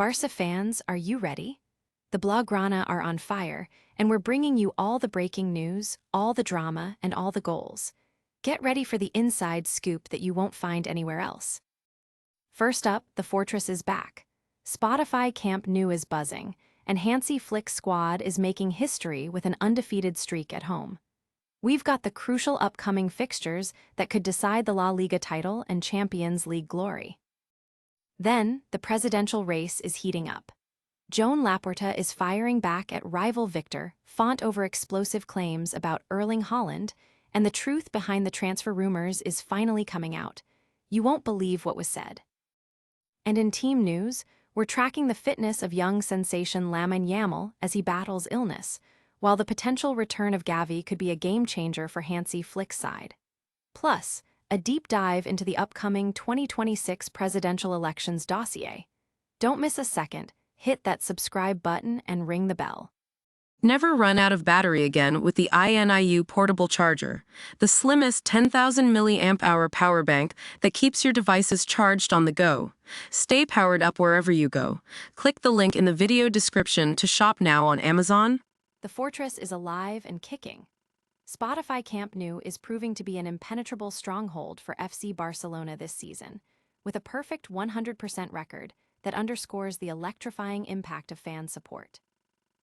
Barca fans, are you ready? The Blaugrana are on fire, and we're bringing you all the breaking news, all the drama, and all the goals. Get ready for the inside scoop that you won't find anywhere else. First up, the Fortress is back. Spotify Camp Nou is buzzing, and Hansi Flick's squad is making history with an undefeated streak at home. We've got the crucial upcoming fixtures that could decide the La Liga title and Champions League glory. Then, the presidential race is heating up. Joan Laporta is firing back at rival victor, font over explosive claims about Erling Haaland, and the truth behind the transfer rumors is finally coming out. You won't believe what was said. And in team news, we're tracking the fitness of young sensation Lamine Yamal as he battles illness, while the potential return of Gavi could be a game-changer for Hansi Flick's side. Plus, a deep dive into the upcoming 2026 presidential elections dossier. Don't miss a second, hit that subscribe button and ring the bell. Never run out of battery again with the INIU portable charger, the slimmest 10,000 mAh power bank that keeps your devices charged on the go. Stay powered up wherever you go. Click the link in the video description to shop now on Amazon. The Fortress is alive and kicking. Spotify Camp Nou is proving to be an impenetrable stronghold for FC Barcelona this season, with a perfect 100% record that underscores the electrifying impact of fan support.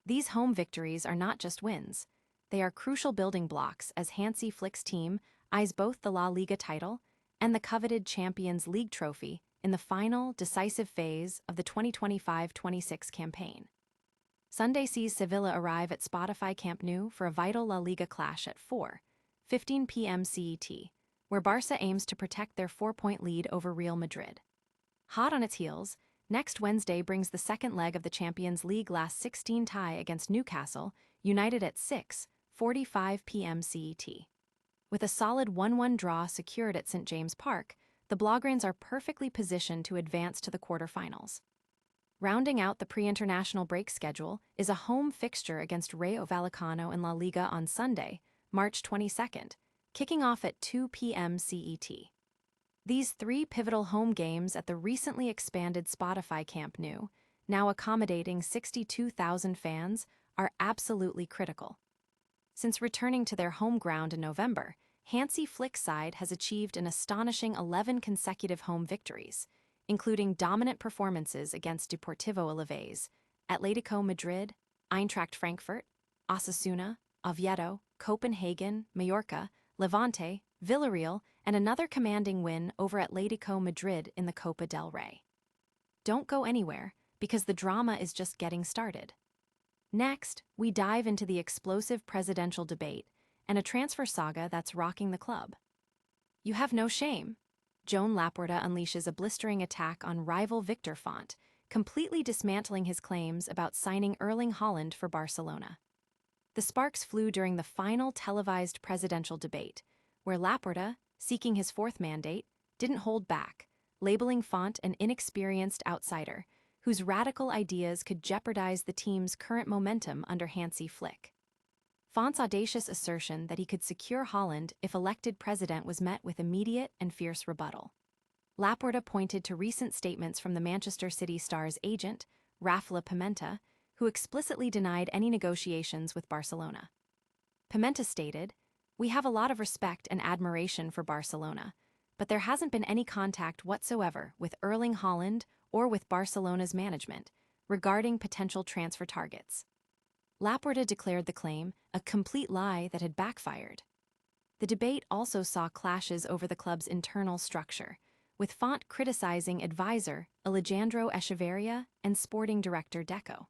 These home victories are not just wins. They are crucial building blocks as Hansi Flick's team eyes both the La Liga title and the coveted Champions League trophy in the final, decisive phase of the 2025-26 campaign. Sunday sees Sevilla arrive at Spotify Camp Nou for a vital La Liga clash at 4:15 p.m. CET, where Barca aims to protect their 4-point lead over Real Madrid. Hot on its heels, next Wednesday brings the second leg of the Champions League last 16 tie against Newcastle United at 6:45 p.m. CET. With a solid 1-1 draw secured at St. James Park, the Blaugranes are perfectly positioned to advance to the quarterfinals. Rounding out the pre-international break schedule is a home fixture against Rayo Vallecano in La Liga on Sunday, March 22nd, kicking off at 2 p.m. CET. These three pivotal home games at the recently expanded Spotify Camp Nou, now accommodating 62,000 fans, are absolutely critical. Since returning to their home ground in November, Hansi Flick's side has achieved an astonishing 11 consecutive home victories, including dominant performances against Deportivo Alavés, Atletico Madrid, Eintracht Frankfurt, Osasuna, Oviedo, Copenhagen, Mallorca, Levante, Villarreal, and another commanding win over Atletico Madrid in the Copa del Rey. Don't go anywhere, because the drama is just getting started. Next, we dive into the explosive presidential debate and a transfer saga that's rocking the club. You have no shame. Joan Laporta unleashes a blistering attack on rival Victor Font, completely dismantling his claims about signing Erling Haaland for Barcelona. The sparks flew during the final televised presidential debate, where Laporta, seeking his fourth mandate, didn't hold back, labeling Font an inexperienced outsider whose radical ideas could jeopardize the team's current momentum under Hansi Flick. Font's audacious assertion that he could secure Haaland if elected president was met with immediate and fierce rebuttal. Laporta pointed to recent statements from the Manchester City star's agent, Rafael Pimenta, who explicitly denied any negotiations with Barcelona. Pimenta stated, "We have a lot of respect and admiration for Barcelona, but there hasn't been any contact whatsoever with Erling Haaland or with Barcelona's management regarding potential transfer targets." Laporta declared the claim a complete lie that had backfired. The debate also saw clashes over the club's internal structure, with Font criticizing advisor Alejandro Echeverria and sporting director Deco.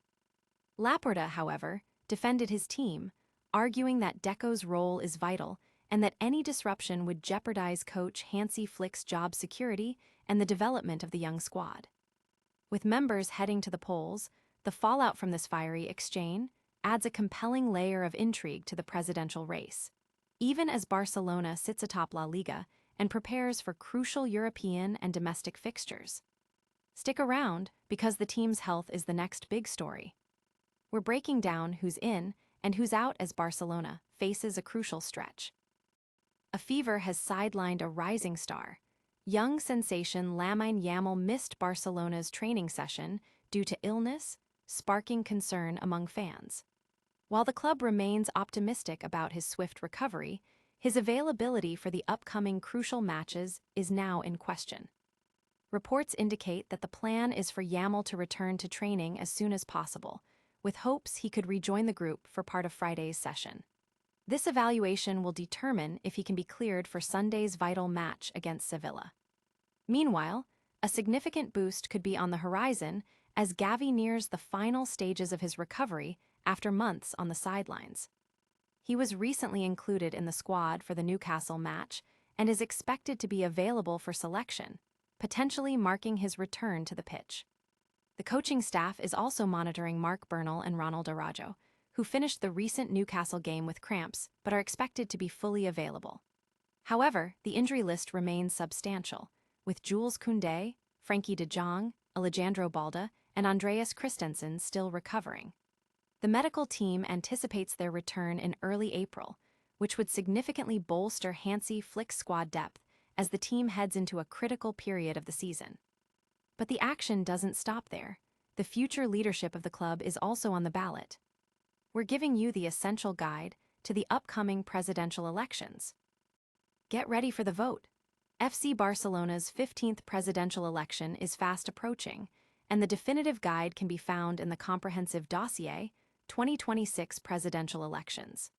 Laporta, however, defended his team, arguing that Deco's role is vital and that any disruption would jeopardize coach Hansi Flick's job security and the development of the young squad. With members heading to the polls, the fallout from this fiery exchange adds a compelling layer of intrigue to the presidential race, even as Barcelona sits atop La Liga and prepares for crucial European and domestic fixtures. Stick around, because the team's health is the next big story. We're breaking down who's in and who's out as Barcelona faces a crucial stretch. A fever has sidelined a rising star. Young sensation Lamine Yamal missed Barcelona's training session due to illness, sparking concern among fans. While the club remains optimistic about his swift recovery, his availability for the upcoming crucial matches is now in question. Reports indicate that the plan is for Yamal to return to training as soon as possible, with hopes he could rejoin the group for part of Friday's session. This evaluation will determine if he can be cleared for Sunday's vital match against Sevilla. Meanwhile, a significant boost could be on the horizon as Gavi nears the final stages of his recovery after months on the sidelines. He was recently included in the squad for the Newcastle match and is expected to be available for selection, potentially marking his return to the pitch. The coaching staff is also monitoring Mark Burnell and Ronald Araujo, who finished the recent Newcastle game with cramps but are expected to be fully available. However, the injury list remains substantial, with Jules Koundé, Frankie de Jong, Alejandro Balda, and Andreas Christensen still recovering. The medical team anticipates their return in early April, which would significantly bolster Hansi Flick's squad depth as the team heads into a critical period of the season. But the action doesn't stop there. The future leadership of the club is also on the ballot. We're giving you the essential guide to the upcoming presidential elections. Get ready for the vote. FC Barcelona's 15th presidential election is fast approaching, and the definitive guide can be found in the comprehensive dossier, 2026 Presidential Elections.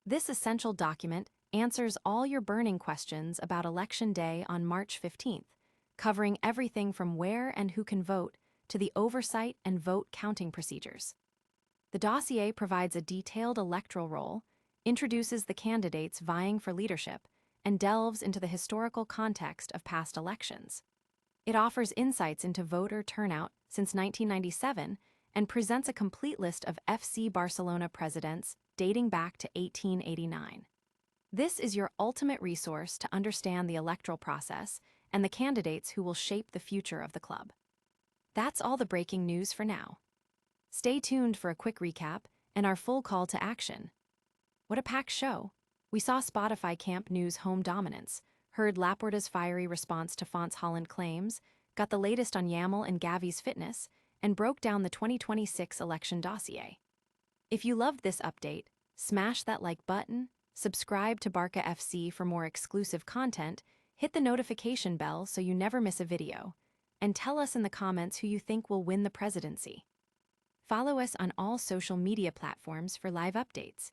This essential document answers all your burning questions about Election Day on March 15th, covering everything from where and who can vote to the oversight and vote counting procedures. The dossier provides a detailed electoral roll, introduces the candidates vying for leadership, and delves into the historical context of past elections. It offers insights into voter turnout since 1997 and presents a complete list of FC Barcelona presidents dating back to 1889. This is your ultimate resource to understand the electoral process and the candidates who will shape the future of the club. That's all the breaking news for now. Stay tuned for a quick recap and our full call to action. What a packed show! We saw Spotify Camp Nou's home dominance, heard Laporta's fiery response to Haaland claims, got the latest on Yamal and Gavi's fitness, and broke down the 2026 election dossier. If you loved this update, smash that like button, subscribe to Barca FC for more exclusive content, hit the notification bell so you never miss a video, and tell us in the comments who you think will win the presidency. Follow us on all social media platforms for live updates.